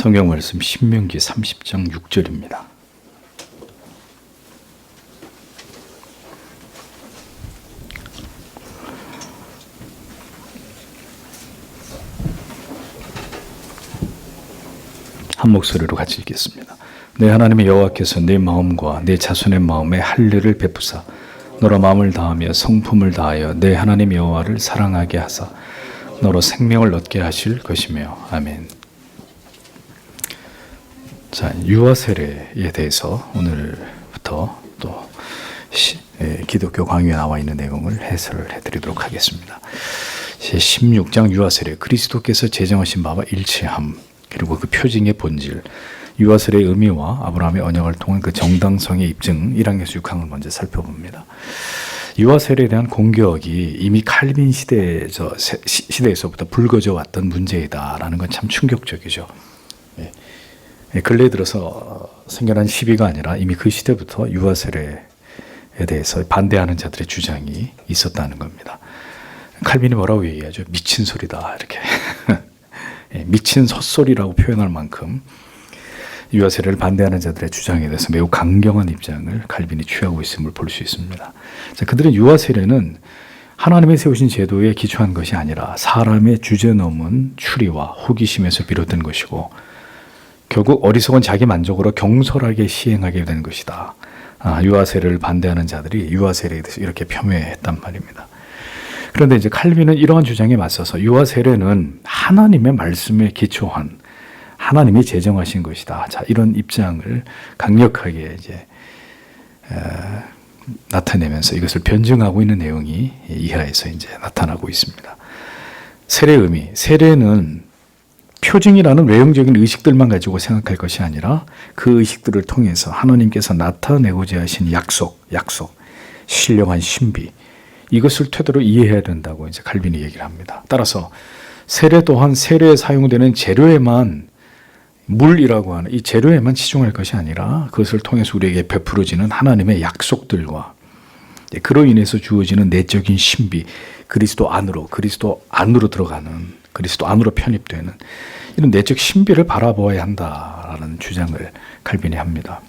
성경 말씀 신명기 30장 6절입니다. 한 목소리로 같이 읽겠습니다. 내 하나님의 여호와께서 내 마음과 내 자손의 마음에 할례를 베푸사 너로 마음을 다하며 성품을 다하여 내 하나님 여호와를 사랑하게 하사 너로 생명을 얻게 하실 것이며. 아멘. 자, 유아 세례에 대해서 오늘부터 또 기독교 강의에 나와 있는 내용을 해설을 해드리도록 하겠습니다. 16장 유아 세례, 그리스도께서 제정하신 바와 일치함, 그리고 그 표징의 본질, 유아 세례의 의미와 아브라함의 언약을 통한 그 정당성의 입증, 1항에서 6항을 먼저 살펴봅니다. 유아 세례에 대한 공격이 이미 칼빈 시대에서부터 불거져 왔던 문제이다라는 건 참 충격적이죠. 근래 들어서 생겨난 시비가 아니라 이미 그 시대부터 유아 세례에 대해서 반대하는 자들의 주장이 있었다는 겁니다. 칼빈이 뭐라고 얘기하죠? 미친 소리다, 이렇게. 미친 헛소리라고 표현할 만큼 유아 세례를 반대하는 자들의 주장에 대해서 매우 강경한 입장을 칼빈이 취하고 있음을 볼 수 있습니다. 자, 그들은 유아 세례는 하나님이 세우신 제도에 기초한 것이 아니라 사람의 주제넘은 추리와 호기심에서 비롯된 것이고 결국 어리석은 자기 만족으로 경솔하게 시행하게 된 것이다. 유아 세례를 반대하는 자들이 유아 세례에 대해서 이렇게 폄훼했단 말입니다. 그런데 이제 칼빈은 이러한 주장에 맞서서 유아 세례는 하나님의 말씀에 기초한 하나님이 제정하신 것이다. 자, 이런 입장을 강력하게 이제 나타내면서 이것을 변증하고 있는 내용이 이하에서 이제 나타나고 있습니다. 세례의 의미, 세례는 표징이라는 외형적인 의식들만 가지고 생각할 것이 아니라 그 의식들을 통해서 하나님께서 나타내고자 하신 약속, 신령한 신비, 이것을 토대로 이해해야 된다고 이제 칼빈이 얘기를 합니다. 따라서 세례 또한 세례에 사용되는 재료에만, 물이라고 하는 이 재료에만 치중할 것이 아니라 그것을 통해서 우리에게 베풀어지는 하나님의 약속들과 그로 인해서 주어지는 내적인 신비, 그리스도 안으로 들어가는, 그리스도 안으로 편입되는 이런 내적 신비를 바라보아야 한다라는 주장을 칼빈이 합니다.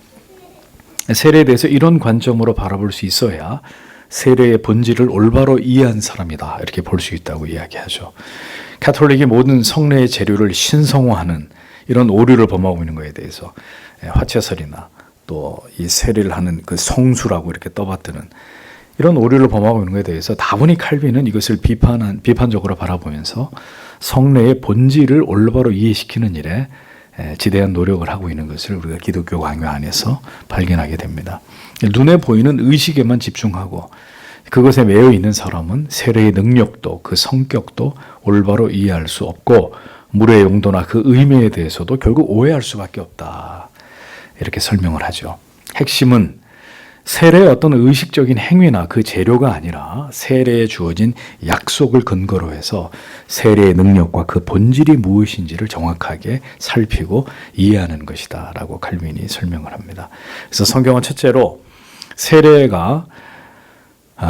세례에 대해서 이런 관점으로 바라볼 수 있어야 세례의 본질을 올바로 이해한 사람이다, 이렇게 볼 수 있다고 이야기하죠. 가톨릭이 모든 성례의 재료를 신성화하는 이런 오류를 범하고 있는 것에 대해서 화채설이나 또 이 세례를 하는 그 성수라고 이렇게 떠받드는 이런 오류를 범하고 있는 것에 대해서 다분히 칼빈은 이것을 비판적으로 바라보면서 성례의 본질을 올바로 이해시키는 일에 지대한 노력을 하고 있는 것을 우리가 기독교 강요 안에서 발견하게 됩니다. 눈에 보이는 의식에만 집중하고 그것에 매여 있는 사람은 세례의 능력도 그 성격도 올바로 이해할 수 없고 물의 용도나 그 의미에 대해서도 결국 오해할 수밖에 없다, 이렇게 설명을 하죠. 핵심은 세례의 어떤 의식적인 행위나 그 재료가 아니라 세례에 주어진 약속을 근거로 해서 세례의 능력과 그 본질이 무엇인지를 정확하게 살피고 이해하는 것이다 라고 칼빈이 설명을 합니다. 그래서 성경은 첫째로 세례가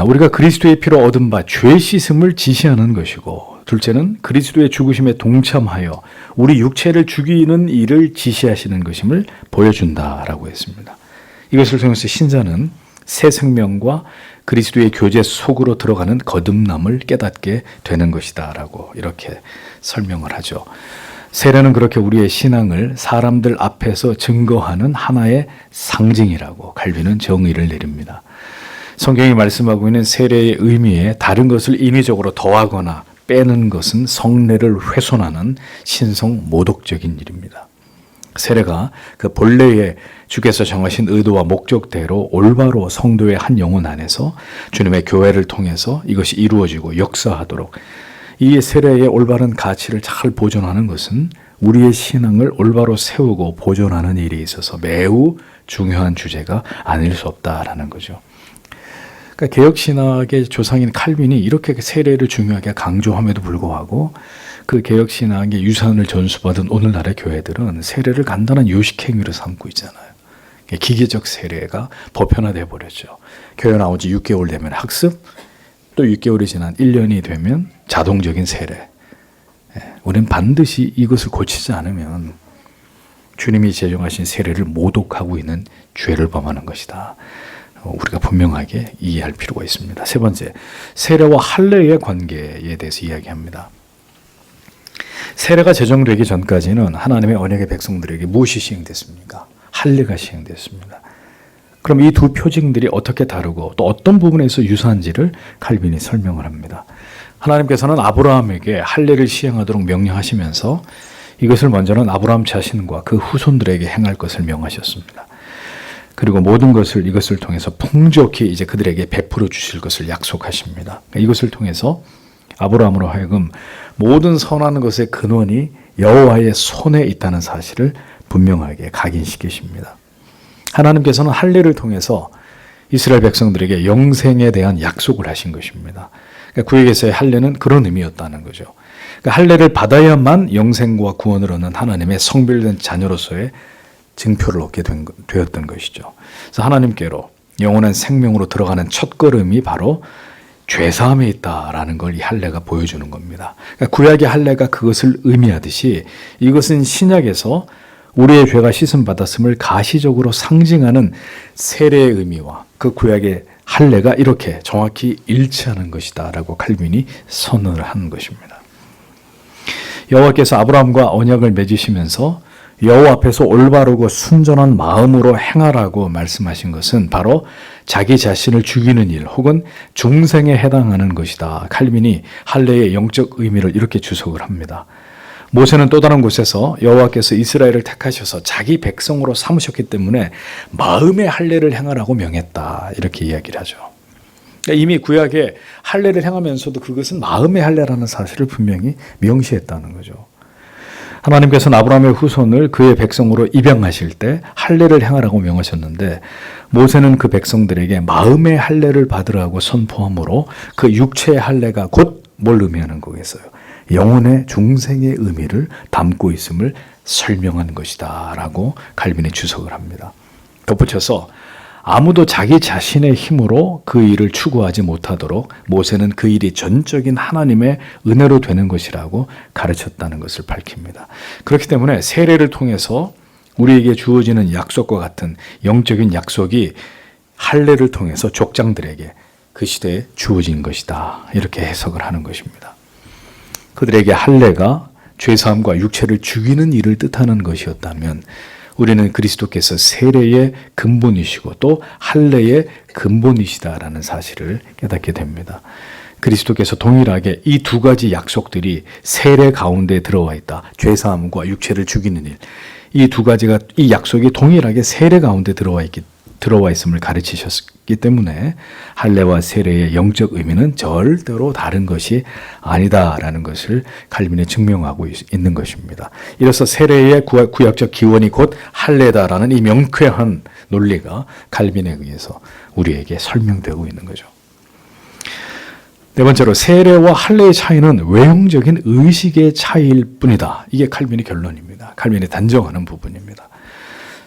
우리가 그리스도의 피로 얻은 바 죄 씻음을 지시하는 것이고, 둘째는 그리스도의 죽으심에 동참하여 우리 육체를 죽이는 일을 지시하시는 것임을 보여준다라고 했습니다. 이것을 통해서 신자는 새 생명과 그리스도의 교제 속으로 들어가는 거듭남을 깨닫게 되는 것이다 라고 이렇게 설명을 하죠. 세례는 그렇게 우리의 신앙을 사람들 앞에서 증거하는 하나의 상징이라고 칼빈은 정의를 내립니다. 성경이 말씀하고 있는 세례의 의미에 다른 것을 인위적으로 더하거나 빼는 것은 성례를 훼손하는 신성 모독적인 일입니다. 세례가 그 본래의 주께서 정하신 의도와 목적대로 올바로 성도의 한 영혼 안에서 주님의 교회를 통해서 이것이 이루어지고 역사하도록 이 세례의 올바른 가치를 잘 보존하는 것은 우리의 신앙을 올바로 세우고 보존하는 일에 있어서 매우 중요한 주제가 아닐 수 없다라는 거죠. 그러니까 개혁신학의 조상인 칼빈이 이렇게 세례를 중요하게 강조함에도 불구하고 그 개혁신학의 유산을 전수받은 오늘날의 교회들은 세례를 간단한 요식행위로 삼고 있잖아요. 기계적 세례가 보편화되어 버렸죠. 교회 나온 지 6개월 되면 학습, 또 6개월이 지난 1년이 되면 자동적인 세례. 우리는 반드시 이것을 고치지 않으면 주님이 제정하신 세례를 모독하고 있는 죄를 범하는 것이다. 우리가 분명하게 이해할 필요가 있습니다. 세 번째, 세례와 할례의 관계에 대해서 이야기합니다. 세례가 제정되기 전까지는 하나님의 언약의 백성들에게 무엇이 시행됐습니까? 할례가 시행됐습니다. 그럼 이 두 표징들이 어떻게 다르고 또 어떤 부분에서 유사한지를 칼빈이 설명을 합니다. 하나님께서는 아브라함에게 할례를 시행하도록 명령하시면서 이것을 먼저는 아브라함 자신과 그 후손들에게 행할 것을 명하셨습니다. 그리고 모든 것을 이것을 통해서 풍족히 이제 그들에게 베풀어 주실 것을 약속하십니다. 이것을 통해서 아브라함으로 하여금 모든 선한 것의 근원이 여호와의 손에 있다는 사실을 분명하게 각인시키십니다. 하나님께서는 할례를 통해서 이스라엘 백성들에게 영생에 대한 약속을 하신 것입니다. 그러니까 구약에서의 할례는 그런 의미였다는 거죠. 그러니까 할례를 받아야만 영생과 구원을 얻는 하나님의 성별된 자녀로서의 증표를 얻게 되었던 것이죠. 그래서 하나님께로 영원한 생명으로 들어가는 첫걸음이 바로 죄사함에 있다라는 걸 이 할례가 보여주는 겁니다. 그러니까 구약의 할례가 그것을 의미하듯이 이것은 신약에서 우리의 죄가 씻음 받았음을 가시적으로 상징하는 세례의 의미와 그 구약의 할례가 이렇게 정확히 일치하는 것이다라고 칼빈이 선언을 하는 것입니다. 여호와께서 아브라함과 언약을 맺으시면서 여호와 앞에서 올바르고 순전한 마음으로 행하라고 말씀하신 것은 바로 자기 자신을 죽이는 일 혹은 중생에 해당하는 것이다. 칼빈이 할례의 영적 의미를 이렇게 주석을 합니다. 모세는 또 다른 곳에서 여호와께서 이스라엘을 택하셔서 자기 백성으로 삼으셨기 때문에 마음의 할례를 행하라고 명했다. 이렇게 이야기를 하죠. 그러니까 이미 구약에 할례를 행하면서도 그것은 마음의 할례라는 사실을 분명히 명시했다는 거죠. 하나님께서는 아브라함의 후손을 그의 백성으로 입양하실 때 할례를 행하라고 명하셨는데 모세는 그 백성들에게 마음의 할례를 받으라고 선포함으로 그 육체의 할례가 곧 뭘 의미하는 거겠어요? 영혼의 중생의 의미를 담고 있음을 설명한 것이다 라고 칼빈이 주석을 합니다. 덧붙여서 아무도 자기 자신의 힘으로 그 일을 추구하지 못하도록 모세는 그 일이 전적인 하나님의 은혜로 되는 것이라고 가르쳤다는 것을 밝힙니다. 그렇기 때문에 세례를 통해서 우리에게 주어지는 약속과 같은 영적인 약속이 할례를 통해서 족장들에게 그 시대에 주어진 것이다. 이렇게 해석을 하는 것입니다. 그들에게 할례가 죄사함과 육체를 죽이는 일을 뜻하는 것이었다면 우리는 그리스도께서 세례의 근본이시고 또 할례의 근본이시다라는 사실을 깨닫게 됩니다. 그리스도께서 동일하게 이 두 가지 약속들이 세례 가운데 들어와 있다. 죄사함과 육체를 죽이는 일. 이 두 가지가 이 약속이 동일하게 세례 가운데 들어와 있음을 가르치셨기 때문에 할례와 세례의 영적 의미는 절대로 다른 것이 아니다라는 것을 칼빈이 증명하고 있는 것입니다. 이로써 세례의 구약적 기원이 곧 할례다라는 이 명쾌한 논리가 칼빈에 의해서 우리에게 설명되고 있는 거죠. 네 번째로 세례와 할례의 차이는 외형적인 의식의 차이일 뿐이다. 이게 칼빈의 결론입니다. 칼빈이 단정하는 부분입니다.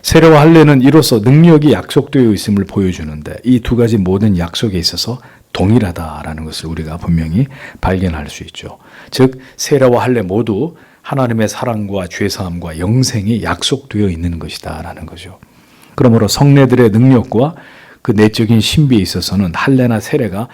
세례와 할례는 이로써 능력이 약속되어 있음을 보여주는데 이 두 가지 모든 약속에 있어서 동일하다라는 것을 우리가 분명히 발견할 수 있죠. 즉 세례와 할례 모두 하나님의 사랑과 죄사함과 영생이 약속되어 있는 것이다라는 거죠. 그러므로 성례들의 능력과 그 내적인 신비에 있어서는 할례나 세례가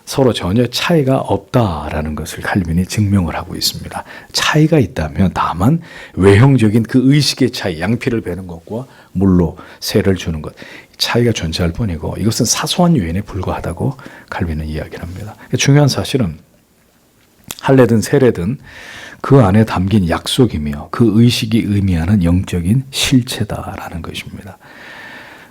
서로 전혀 차이가 없다라는 것을 칼빈이 증명을 하고 있습니다. 차이가 있다면 다만 외형적인 그 의식의 차이, 양피를 베는 것과 물로 세를 주는 것, 차이가 존재할 뿐이고 이것은 사소한 요인에 불과하다고 칼빈은 이야기를 합니다. 중요한 사실은 할례든 세례든 그 안에 담긴 약속이며 그 의식이 의미하는 영적인 실체다라는 것입니다.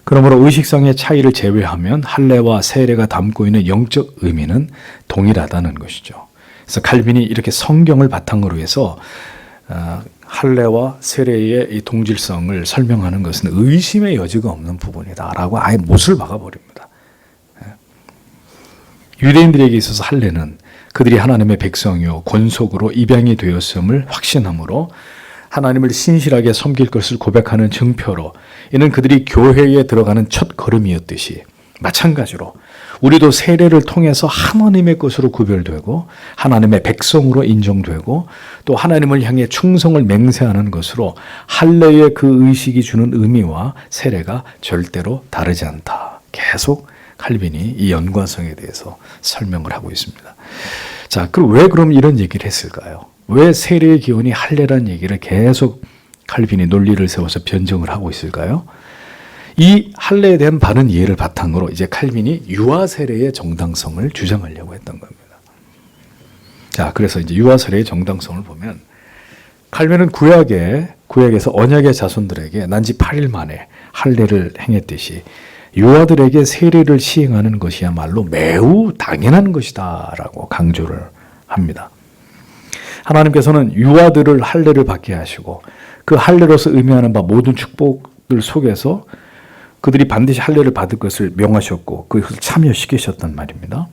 그러므로 의식상의 차이를 제외하면 할례와 세례가 담고 있는 영적 의미는 동일하다는 것이죠. 그래서 칼빈이 이렇게 성경을 바탕으로 해서 할례와 세례의 이 동질성을 설명하는 것은 의심의 여지가 없는 부분이다라고 아예 못을 박아버립니다. 유대인들에게 있어서 할례는 그들이 하나님의 백성이요 권속으로 입양이 되었음을 확신함으로 하나님을 신실하게 섬길 것을 고백하는 증표로 이는 그들이 교회에 들어가는 첫 걸음이었듯이 마찬가지로 우리도 세례를 통해서 하나님의 것으로 구별되고 하나님의 백성으로 인정되고 또 하나님을 향해 충성을 맹세하는 것으로 할례의 그 의식이 주는 의미와 세례가 절대로 다르지 않다. 계속 칼빈이 이 연관성에 대해서 설명을 하고 있습니다. 자, 그럼 왜 그럼 이런 얘기를 했을까요? 왜 세례의 기원이 할례란 얘기를 계속 칼빈이 논리를 세워서 변증을 하고 있을까요? 이 할례에 대한 바른 이해를 바탕으로 이제 칼빈이 유아 세례의 정당성을 주장하려고 했던 겁니다. 자, 그래서 이제 유아 세례의 정당성을 보면 칼빈은 구약에서 언약의 자손들에게 난지 8일 만에 할례를 행했듯이 유아들에게 세례를 시행하는 것이야말로 매우 당연한 것이다라고 강조를 합니다. 하나님께서는 유아들을 할례를 받게 하시고 그 할례로서 의미하는 바 모든 축복들 속에서 그들이 반드시 할례를 받을 것을 명하셨고 그것을 참여시키셨단 말입니다.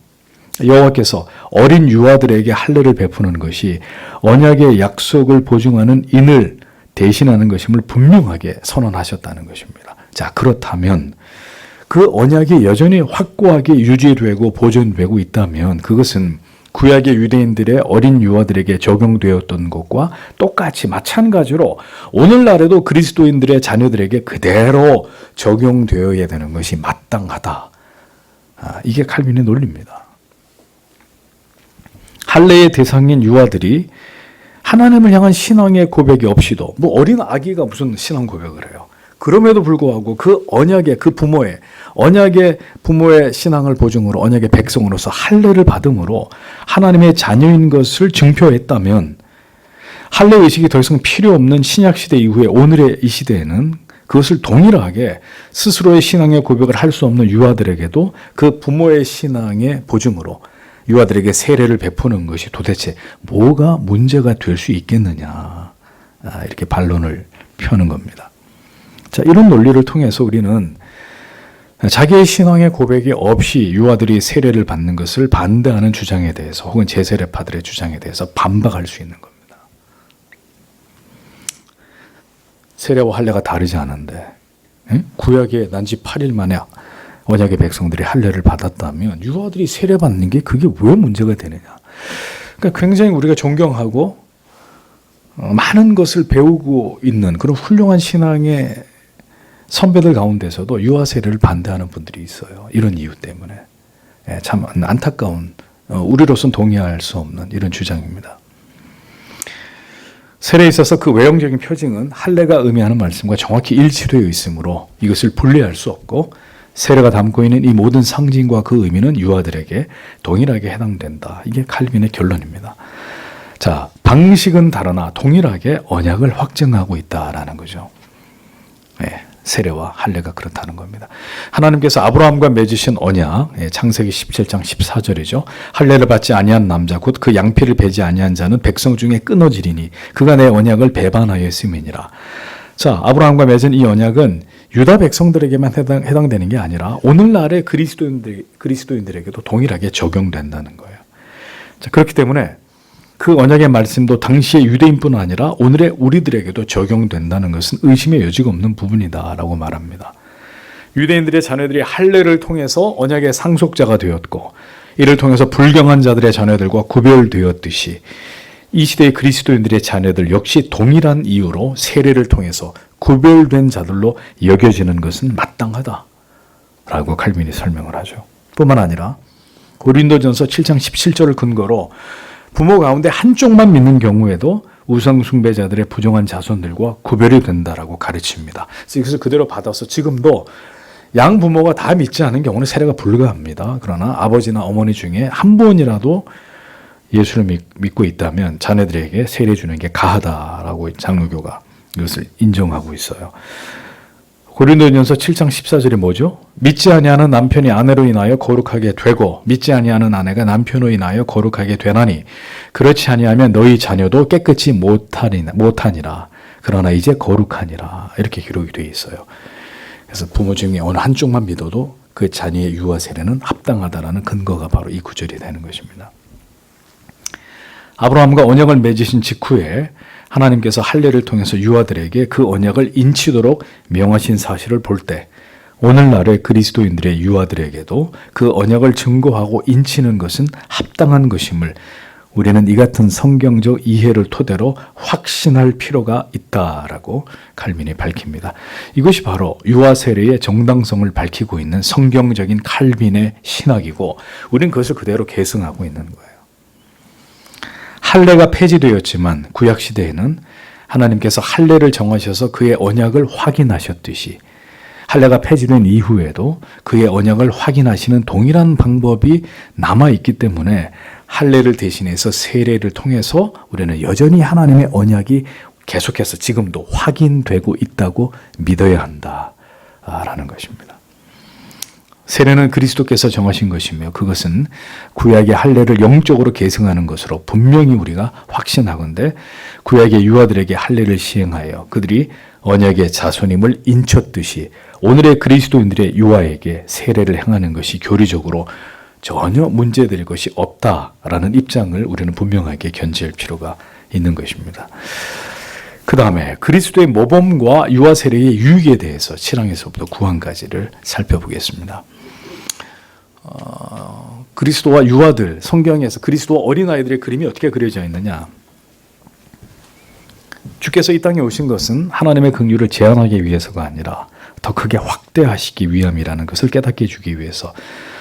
여호와께서 어린 유아들에게 할례를 베푸는 것이 언약의 약속을 보증하는 인을 대신하는 것임을 분명하게 선언하셨다는 것입니다. 자, 그렇다면 그 언약이 여전히 확고하게 유지되고 보존되고 있다면 그것은 구약의 유대인들의 어린 유아들에게 적용되었던 것과 똑같이 마찬가지로 오늘날에도 그리스도인들의 자녀들에게 그대로 적용되어야 되는 것이 마땅하다. 이게 칼빈의 논리입니다. 할례의 대상인 유아들이 하나님을 향한 신앙의 고백이 없이도 어린 아기가 무슨 신앙 고백을 해요. 그럼에도 불구하고 그 언약의 부모의 신앙을 보증으로 언약의 백성으로서 할례를 받음으로 하나님의 자녀인 것을 증표했다면 할례 의식이 더 이상 필요 없는 신약 시대 이후에 오늘의 이 시대에는 그것을 동일하게 스스로의 신앙의 고백을 할 수 없는 유아들에게도 그 부모의 신앙의 보증으로 유아들에게 세례를 베푸는 것이 도대체 뭐가 문제가 될 수 있겠느냐, 이렇게 반론을 펴는 겁니다. 자, 이런 논리를 통해서 우리는 자기의 신앙의 고백이 없이 유아들이 세례를 받는 것을 반대하는 주장에 대해서 혹은 제세례파들의 주장에 대해서 반박할 수 있는 겁니다. 세례와 할례가 다르지 않은데 구약에 난지 8일 만에 언약의 백성들이 할례를 받았다면 유아들이 세례받는 게 그게 왜 문제가 되느냐. 그러니까 굉장히 우리가 존경하고 많은 것을 배우고 있는 그런 훌륭한 신앙의 선배들 가운데서도 유아 세례를 반대하는 분들이 있어요. 이런 이유 때문에. 참 안타까운, 우리로서는 동의할 수 없는 이런 주장입니다. 세례에 있어서 그 외형적인 표징은 할례가 의미하는 말씀과 정확히 일치되어 있으므로 이것을 분리할 수 없고 세례가 담고 있는 이 모든 상징과 그 의미는 유아들에게 동일하게 해당된다. 이게 칼빈의 결론입니다. 자, 방식은 다르나 동일하게 언약을 확증하고 있다라는 거죠. 세례와 할례가 그렇다는 겁니다. 하나님께서 아브라함과 맺으신 언약, 창세기 17장 14절이죠. 할례를 받지 아니한 남자 곧 그 양피를 베지 아니한 자는 백성 중에 끊어지리니 그가 내 언약을 배반하였음이니라. 자, 아브라함과 맺은 이 언약은 유다 백성들에게만 해당되는 게 아니라 오늘날의 그리스도인들에게도 동일하게 적용된다는 거예요. 자, 그렇기 때문에 그 언약의 말씀도 당시의 유대인뿐 아니라 오늘의 우리들에게도 적용된다는 것은 의심의 여지가 없는 부분이다라고 말합니다. 유대인들의 자녀들이 할례를 통해서 언약의 상속자가 되었고 이를 통해서 불경한 자들의 자녀들과 구별되었듯이 이 시대의 그리스도인들의 자녀들 역시 동일한 이유로 세례를 통해서 구별된 자들로 여겨지는 것은 마땅하다라고 칼빈이 설명을 하죠. 뿐만 아니라 고린도전서 7장 17절을 근거로 부모 가운데 한쪽만 믿는 경우에도 우상 숭배자들의 부정한 자손들과 구별이 된다라고 가르칩니다. 그래서 그대로 받아서 지금도 양 부모가 다 믿지 않은 경우는 세례가 불가합니다. 그러나 아버지나 어머니 중에 한 분이라도 예수를 믿고 있다면 자녀들에게 세례 주는 게 가하다라고 장로교가 이것을 인정하고 있어요. 고린도전서 7장 14절이 뭐죠? 믿지 아니하는 남편이 아내로 인하여 거룩하게 되고 믿지 아니하는 아내가 남편으로 인하여 거룩하게 되나니 그렇지 아니하면 너희 자녀도 깨끗이 못하니라. 그러나 이제 거룩하니라. 이렇게 기록이 되어 있어요. 그래서 부모 중에 어느 한쪽만 믿어도 그 자녀의 유아 세례는 합당하다라는 근거가 바로 이 구절이 되는 것입니다. 아브라함과 언약을 맺으신 직후에 하나님께서 할례를 통해서 유아들에게 그 언약을 인치도록 명하신 사실을 볼 때 오늘날의 그리스도인들의 유아들에게도 그 언약을 증거하고 인치는 것은 합당한 것임을 우리는 이 같은 성경적 이해를 토대로 확신할 필요가 있다라고 칼빈이 밝힙니다. 이것이 바로 유아 세례의 정당성을 밝히고 있는 성경적인 칼빈의 신학이고 우리는 그것을 그대로 계승하고 있는 거예요. 할례가 폐지되었지만 구약 시대에는 하나님께서 할례를 정하셔서 그의 언약을 확인하셨듯이 할례가 폐지된 이후에도 그의 언약을 확인하시는 동일한 방법이 남아있기 때문에 할례를 대신해서 세례를 통해서 우리는 여전히 하나님의 언약이 계속해서 지금도 확인되고 있다고 믿어야 한다라는 것입니다. 세례는 그리스도께서 정하신 것이며 그것은 구약의 할례를 영적으로 계승하는 것으로 분명히 우리가 확신하건대 구약의 유아들에게 할례를 시행하여 그들이 언약의 자손임을 인쳤듯이 오늘의 그리스도인들의 유아에게 세례를 행하는 것이 교리적으로 전혀 문제될 것이 없다라는 입장을 우리는 분명하게 견지할 필요가 있는 것입니다. 그 다음에 그리스도의 모범과 유아 세례의 유익에 대해서 7항에서부터 9항까지를 살펴보겠습니다. 그리스도와 유아들, 성경에서 그리스도와 어린아이들의 그림이 어떻게 그려져 있느냐. 주께서 이 땅에 오신 것은 하나님의 긍휼을 제한하기 위해서가 아니라 더 크게 확대하시기 위함이라는 것을 깨닫게 해주기 위해서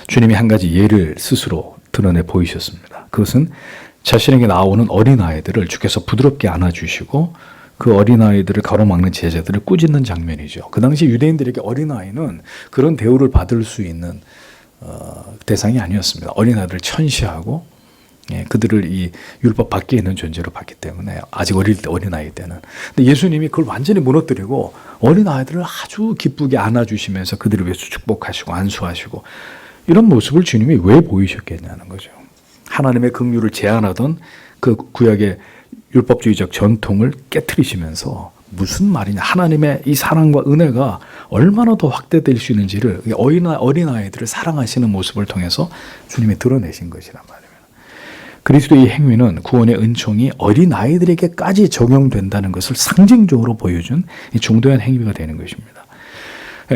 주님이 한 가지 예를 스스로 드러내 보이셨습니다. 그것은 자신에게 나오는 어린아이들을 주께서 부드럽게 안아주시고 그 어린아이들을 가로막는 제자들을 꾸짖는 장면이죠. 그 당시 유대인들에게 어린아이는 그런 대우를 받을 수 있는 대상이 아니었습니다. 어린아이들을 천시하고 그들을 이 율법 밖에 있는 존재로 봤기 때문에 아직 어릴 때 어린아이 때는. 근데 예수님이 그걸 완전히 무너뜨리고 어린아이들을 아주 기쁘게 안아주시면서 그들을 위해서 축복하시고 안수하시고 이런 모습을 주님이 왜 보이셨겠냐는 거죠. 하나님의 긍휼을 제한하던 그 구약의 율법주의적 전통을 깨트리시면서 무슨 말이냐. 하나님의 이 사랑과 은혜가 얼마나 더 확대될 수 있는지를 어린아이들을 사랑하시는 모습을 통해서 주님이 드러내신 것이란 말이에요. 그리스도의 행위는 구원의 은총이 어린아이들에게까지 적용된다는 것을 상징적으로 보여준 중도한 행위가 되는 것입니다.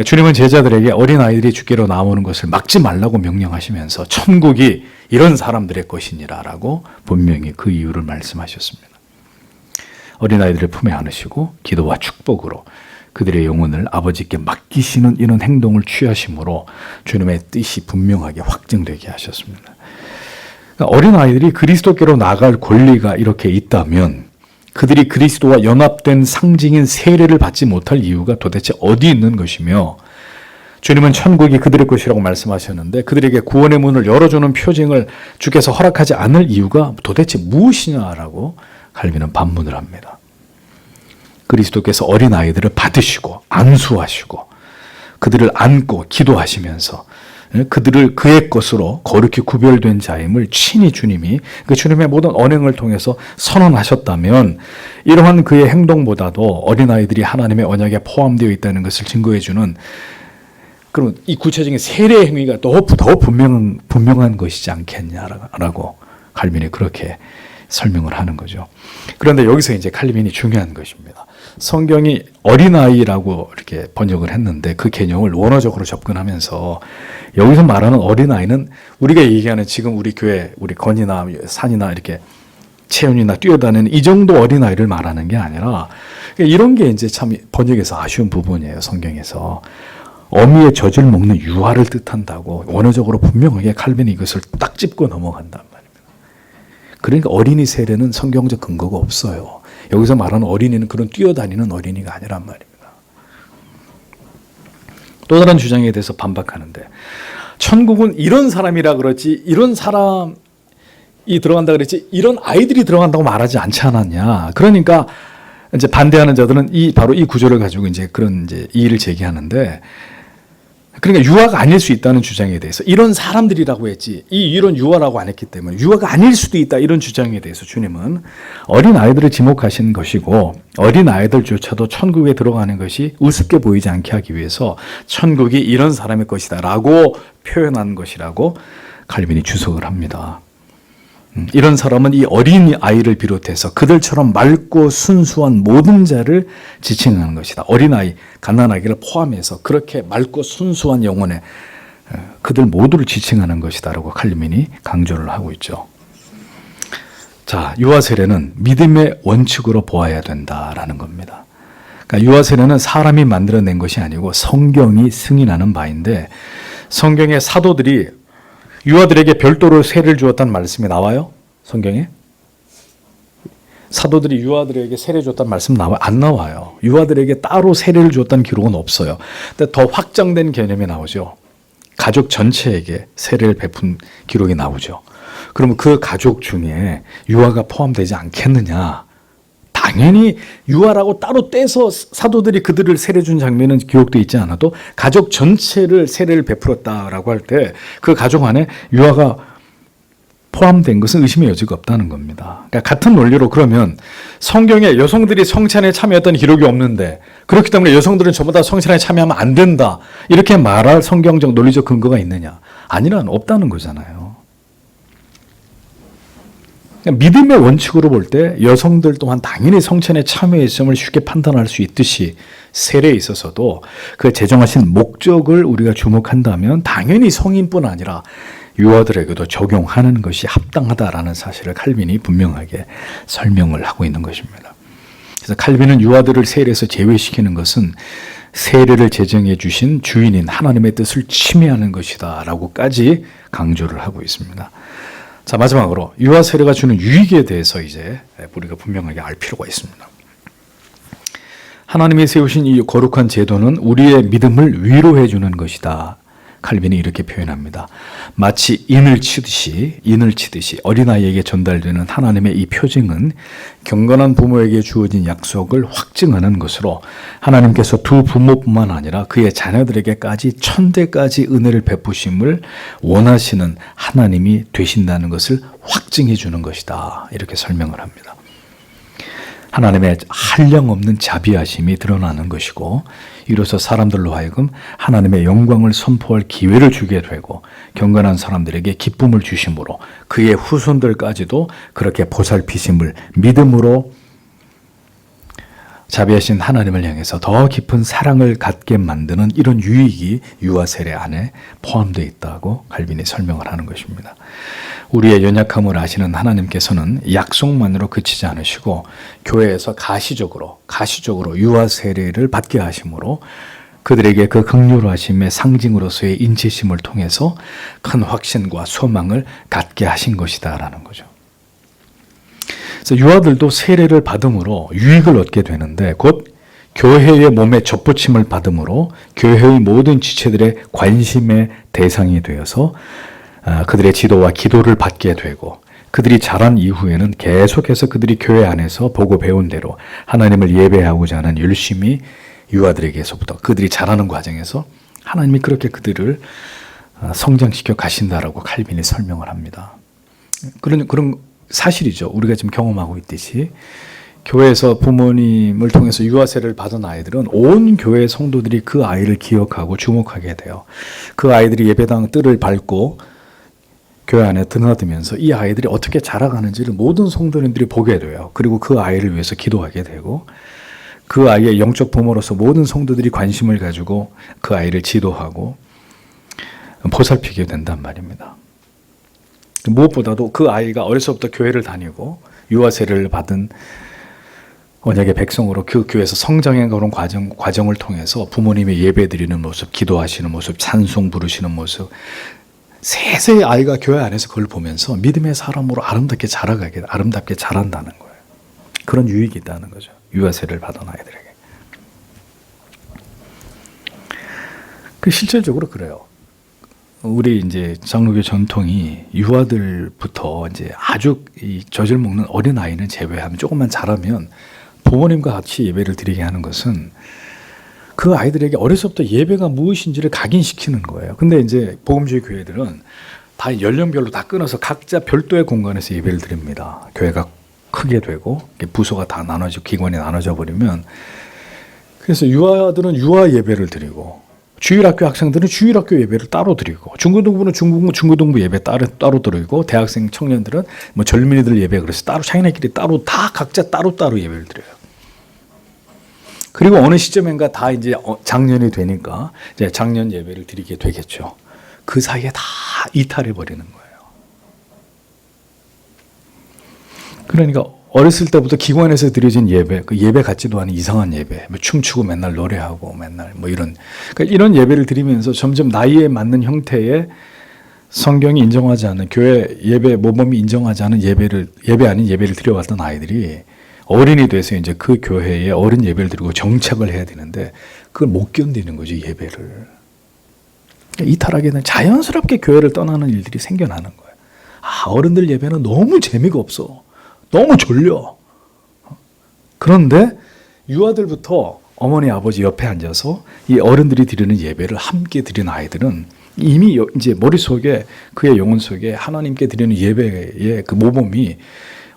주님은 제자들에게 어린아이들이 주께로 나오는 것을 막지 말라고 명령하시면서 천국이 이런 사람들의 것이니라 라고 분명히 그 이유를 말씀하셨습니다. 어린아이들을 품에 안으시고 기도와 축복으로 그들의 영혼을 아버지께 맡기시는 이런 행동을 취하심으로 주님의 뜻이 분명하게 확증되게 하셨습니다. 어린아이들이 그리스도께로 나갈 권리가 이렇게 있다면 그들이 그리스도와 연합된 상징인 세례를 받지 못할 이유가 도대체 어디 있는 것이며 주님은 천국이 그들의 것이라고 말씀하셨는데 그들에게 구원의 문을 열어주는 표징을 주께서 허락하지 않을 이유가 도대체 무엇이냐라고 칼빈은 반문을 합니다. 그리스도께서 어린아이들을 받으시고 안수하시고 그들을 안고 기도하시면서 그들을 그의 것으로 거룩히 구별된 자임을 친히 주님이 그 주님의 모든 언행을 통해서 선언하셨다면 이러한 그의 행동보다도 어린아이들이 하나님의 언약에 포함되어 있다는 것을 증거해주는 그럼 이 구체적인 세례 행위가 더 분명한 것이지 않겠냐라고 칼빈이 그렇게 설명을 하는 거죠. 그런데 여기서 이제 칼빈이 중요한 것입니다. 성경이 어린아이라고 이렇게 번역을 했는데 그 개념을 원어적으로 접근하면서 여기서 말하는 어린아이는 우리가 얘기하는 지금 우리 교회, 우리 건이나 산이나 이렇게 체온이나 뛰어다니는 이 정도 어린아이를 말하는 게 아니라 이런 게 이제 참 번역에서 아쉬운 부분이에요. 성경에서. 어미의 젖을 먹는 유아를 뜻한다고 원어적으로 분명하게 칼빈이 이것을 딱 짚고 넘어간단 말입니다. 그러니까 어린이 세례는 성경적 근거가 없어요. 여기서 말하는 어린이는 그런 뛰어다니는 어린이가 아니란 말입니다. 또 다른 주장에 대해서 반박하는데 천국은 이런 사람이라 그렇지 이런 사람이 들어간다 그랬지 이런 아이들이 들어간다고 말하지 않지 않았냐. 그러니까 이제 반대하는 자들은 바로 이 구조를 가지고 이제 그런 이제 이의를 제기하는데 그러니까 유아가 아닐 수 있다는 주장에 대해서 이런 사람들이라고 했지 이런 유아라고 안 했기 때문에 유아가 아닐 수도 있다 이런 주장에 대해서 주님은 어린아이들을 지목하신 것이고 어린아이들조차도 천국에 들어가는 것이 우습게 보이지 않게 하기 위해서 천국이 이런 사람의 것이다 라고 표현한 것이라고 칼빈이 주석을 합니다. 이런 사람은 이 어린 아이를 비롯해서 그들처럼 맑고 순수한 모든 자를 지칭하는 것이다. 어린아이, 갓난아기를 포함해서 그렇게 맑고 순수한 영혼에 그들 모두를 지칭하는 것이다 라고 칼빈이 강조를 하고 있죠. 자, 유아 세례는 믿음의 원칙으로 보아야 된다라는 겁니다. 그러니까 유아 세례는 사람이 만들어낸 것이 아니고 성경이 승인하는 바인데, 성경의 사도들이 유아들에게 별도로 세례를 주었다는 말씀이 나와요? 성경에? 사도들이 유아들에게 세례 줬다는 말씀 안 나와요. 유아들에게 따로 세례를 주었다는 기록은 없어요. 근데 더 확장된 개념이 나오죠. 가족 전체에게 세례를 베푼 기록이 나오죠. 그러면 그 가족 중에 유아가 포함되지 않겠느냐? 당연히 유아라고 따로 떼서 사도들이 그들을 세례 준 장면은 기록되어 있지 않아도 가족 전체를 세례를 베풀었다라고 할 때 그 가족 안에 유아가 포함된 것은 의심의 여지가 없다는 겁니다. 그러니까 같은 논리로 그러면 성경에 여성들이 성찬에 참여했던 기록이 없는데, 그렇기 때문에 여성들은 전부 다 성찬에 참여하면 안 된다, 이렇게 말할 성경적 논리적 근거가 있느냐? 아니란 없다는 거잖아요. 믿음의 원칙으로 볼 때 여성들 또한 당연히 성찬에 참여했음을 쉽게 판단할 수 있듯이 세례에 있어서도 그 제정하신 목적을 우리가 주목한다면 당연히 성인뿐 아니라 유아들에게도 적용하는 것이 합당하다라는 사실을 칼빈이 분명하게 설명을 하고 있는 것입니다. 그래서 칼빈은 유아들을 세례에서 제외시키는 것은 세례를 제정해 주신 주인인 하나님의 뜻을 침해하는 것이다 라고까지 강조를 하고 있습니다. 자, 마지막으로 유아 세례가 주는 유익에 대해서 이제 우리가 분명하게 알 필요가 있습니다. 하나님이 세우신 이 거룩한 제도는 우리의 믿음을 위로해 주는 것이다. 칼빈이 이렇게 표현합니다. 마치 인을 치듯이 어린아이에게 전달되는 하나님의 이 표징은 경건한 부모에게 주어진 약속을 확증하는 것으로 하나님께서 두 부모뿐만 아니라 그의 자녀들에게까지 천대까지 은혜를 베푸심을 원하시는 하나님이 되신다는 것을 확증해 주는 것이다. 이렇게 설명을 합니다. 하나님의 한량없는 자비하심이 드러나는 것이고, 이로써 사람들로 하여금 하나님의 영광을 선포할 기회를 주게 되고 경건한 사람들에게 기쁨을 주심으로 그의 후손들까지도 그렇게 보살피심을 믿음으로 자비하신 하나님을 향해서 더 깊은 사랑을 갖게 만드는 이런 유익이 유아 세례 안에 포함되어 있다고 칼빈이 설명을 하는 것입니다. 우리의 연약함을 아시는 하나님께서는 약속만으로 그치지 않으시고 교회에서 가시적으로 유아 세례를 받게 하심으로 그들에게 그 긍휼하심의 상징으로서의 인치심을 통해서 큰 확신과 소망을 갖게 하신 것이다라는 거죠. 그래서 유아들도 세례를 받음으로 유익을 얻게 되는데, 곧 교회의 몸에 접붙임을 받음으로 교회의 모든 지체들의 관심의 대상이 되어서 그들의 지도와 기도를 받게 되고, 그들이 자란 이후에는 계속해서 그들이 교회 안에서 보고 배운 대로 하나님을 예배하고자 하는 열심히 유아들에게서부터 그들이 자라는 과정에서 하나님이 그렇게 그들을 성장시켜 가신다라고 칼빈이 설명을 합니다. 그런 사실이죠. 우리가 지금 경험하고 있듯이 교회에서 부모님을 통해서 유아 세례를 받은 아이들은 온 교회 성도들이 그 아이를 기억하고 주목하게 돼요. 그 아이들이 예배당 뜰을 밟고 교회 안에 드나들면서 이 아이들이 어떻게 자라가는지를 모든 성도님들이 보게 돼요. 그리고 그 아이를 위해서 기도하게 되고, 그 아이의 영적 부모로서 모든 성도들이 관심을 가지고 그 아이를 지도하고 보살피게 된단 말입니다. 무엇보다도 그 아이가 어려서부터 교회를 다니고 유아 세례를 받은 언약의 백성으로 그 교회에서 성장해 가는 과정을 통해서 부모님의 예배 드리는 모습, 기도하시는 모습, 찬송 부르시는 모습, 세세히 아이가 교회 안에서 그걸 보면서 믿음의 사람으로 아름답게 자란다는 거예요. 그런 유익이 있다는 거죠. 유아 세례를 받은 아이들에게. 실질적으로 그래요. 우리 이제 장로교 전통이 유아들부터 이제 아주 젖을 먹는 어린 아이는 제외하면 조금만 자라면 부모님과 같이 예배를 드리게 하는 것은 그 아이들에게 어려서부터 예배가 무엇인지를 각인시키는 거예요. 근데 이제 복음주의 교회들은 다 연령별로 다 끊어서 각자 별도의 공간에서 예배를 드립니다. 교회가 크게 되고 부서가 다 나눠지고 기관이 나눠져 버리면, 그래서 유아들은 유아 예배를 드리고 주일학교 학생들은 주일학교 예배를 따로 드리고, 중고등부는 중고등부 예배 따로 드리고, 대학생 청년들은 뭐 젊은이들 예배 그래서 따로 자기네끼리 따로 다 각자 따로 예배를 드려요. 그리고 어느 시점인가 다 이제 작년이 되니까 이제 작년 예배를 드리게 되겠죠. 그 사이에 다 이탈해 버리는 거예요. 그러니까 어렸을 때부터 기관에서 드려진 예배, 그 예배 같지도 않은 이상한 예배, 뭐 춤추고 맨날 노래하고 맨날 뭐 그러니까 이런 예배를 드리면서 점점 나이에 맞는 형태의 성경이 인정하지 않는 교회 예배 모범이 인정하지 않은 예배 아닌 예배를 드려왔던 아이들이 어른이 돼서 이제 그 교회에 어른 예배를 드리고 정착을 해야 되는데 그걸 못 견디는 거죠, 예배를. 이탈하게 되면 자연스럽게 교회를 떠나는 일들이 생겨나는 거예요. 어른들 예배는 너무 재미가 없어. 너무 졸려. 그런데 유아들부터 어머니 아버지 옆에 앉아서 이 어른들이 드리는 예배를 함께 드리는 아이들은 이미 이제 머릿속에 그의 영혼 속에 하나님께 드리는 예배의 그 모범이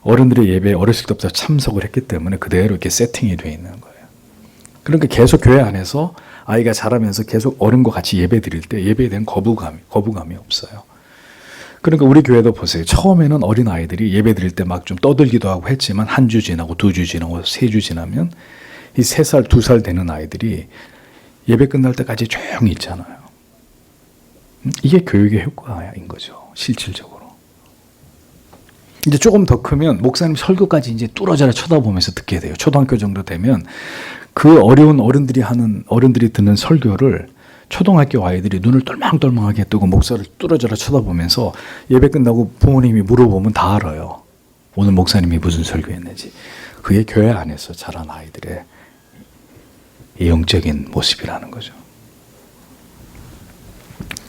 어른들의 예배에 어렸을 때부터 참석을 했기 때문에 그대로 이렇게 세팅이 되어 있는 거예요. 그러니까 계속 교회 안에서 아이가 자라면서 계속 어른과 같이 예배 드릴 때 예배에 대한 거부감이 없어요. 그러니까 우리 교회도 보세요. 처음에는 어린 아이들이 예배 드릴 때 막 좀 떠들기도 하고 했지만 한 주 지나고 두 주 지나고 세 주 지나면 이 3살, 2살 되는 아이들이 예배 끝날 때까지 조용히 있잖아요. 이게 교육의 효과인 거죠. 실질적으로. 이제 조금 더 크면 목사님 설교까지 이제 뚫어져라 쳐다보면서 듣게 돼요. 초등학교 정도 되면 그 어려운 어른들이 듣는 설교를 초등학교 아이들이 눈을 똘망똘망하게 뜨고 목사를 뚫어져라 쳐다보면서 예배 끝나고 부모님이 물어보면 다 알아요. 오늘 목사님이 무슨 설교했는지. 그게 교회 안에서 자란 아이들의 영적인 모습이라는 거죠.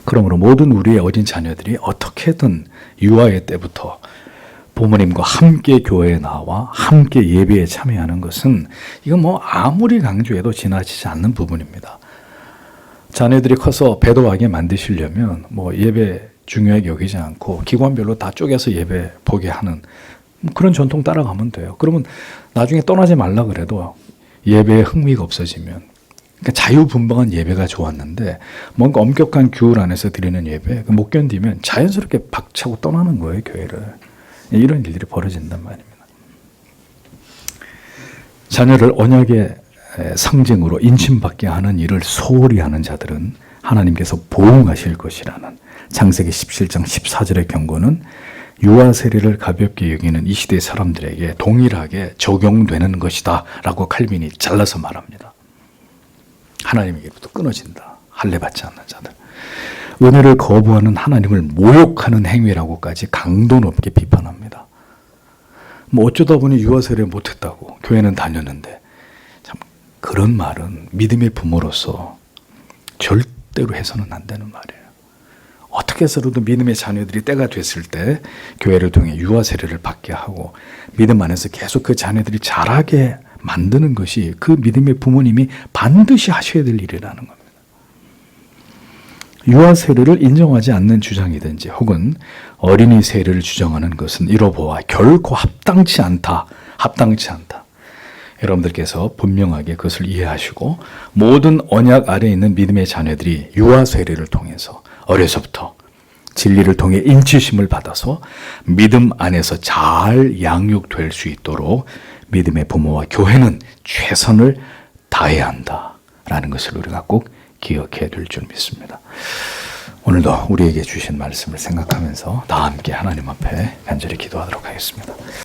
그러므로 모든 우리의 어린 자녀들이 어떻게든 유아의 때부터 부모님과 함께 교회에 나와 함께 예배에 참여하는 것은 이건 뭐 아무리 강조해도 지나치지 않는 부분입니다. 자녀들이 커서 배도하게 만드시려면 뭐 예배 중요하게 여기지 않고 기관별로 다 쪼개서 예배 보게 하는 그런 전통 따라가면 돼요. 그러면 나중에 떠나지 말라 그래도 예배에 흥미가 없어지면, 그러니까 자유분방한 예배가 좋았는데 뭔가 엄격한 규율 안에서 드리는 예배 못 견디면 자연스럽게 박차고 떠나는 거예요, 교회를. 이런 일들이 벌어진단 말입니다. 자녀를 언약의 상징으로 인침받게 하는 일을 소홀히 하는 자들은 하나님께서 보응하실 것이라는 창세기 17장 14절의 경고는 유아 세례를 가볍게 여기는 이 시대 사람들에게 동일하게 적용되는 것이다 라고 칼빈이 잘라서 말합니다. 하나님에게부터 끊어진다. 할례 받지 않는 자들. 은혜를 거부하는 하나님을 모욕하는 행위라고까지 강도 높게 비판합니다. 뭐 어쩌다 보니 유아 세례 못했다고 교회는 다녔는데, 참 그런 말은 믿음의 부모로서 절대로 해서는 안 되는 말이에요. 어떻게 해서라도 믿음의 자녀들이 때가 됐을 때 교회를 통해 유아 세례를 받게 하고 믿음 안에서 계속 그 자녀들이 자라게 만드는 것이 그 믿음의 부모님이 반드시 하셔야 될 일이라는 겁니다. 유아 세례를 인정하지 않는 주장이든지 혹은 어린이 세례를 주장하는 것은 이로보아 결코 합당치 않다. 여러분들께서 분명하게 그것을 이해하시고 모든 언약 아래에 있는 믿음의 자녀들이 유아 세례를 통해서 어려서부터 진리를 통해 인치심을 받아서 믿음 안에서 잘 양육될 수 있도록 믿음의 부모와 교회는 최선을 다해야 한다라는 것을 우리가 꼭 기억해야 될 줄 믿습니다. 오늘도 우리에게 주신 말씀을 생각하면서 다 함께 하나님 앞에 간절히 기도하도록 하겠습니다.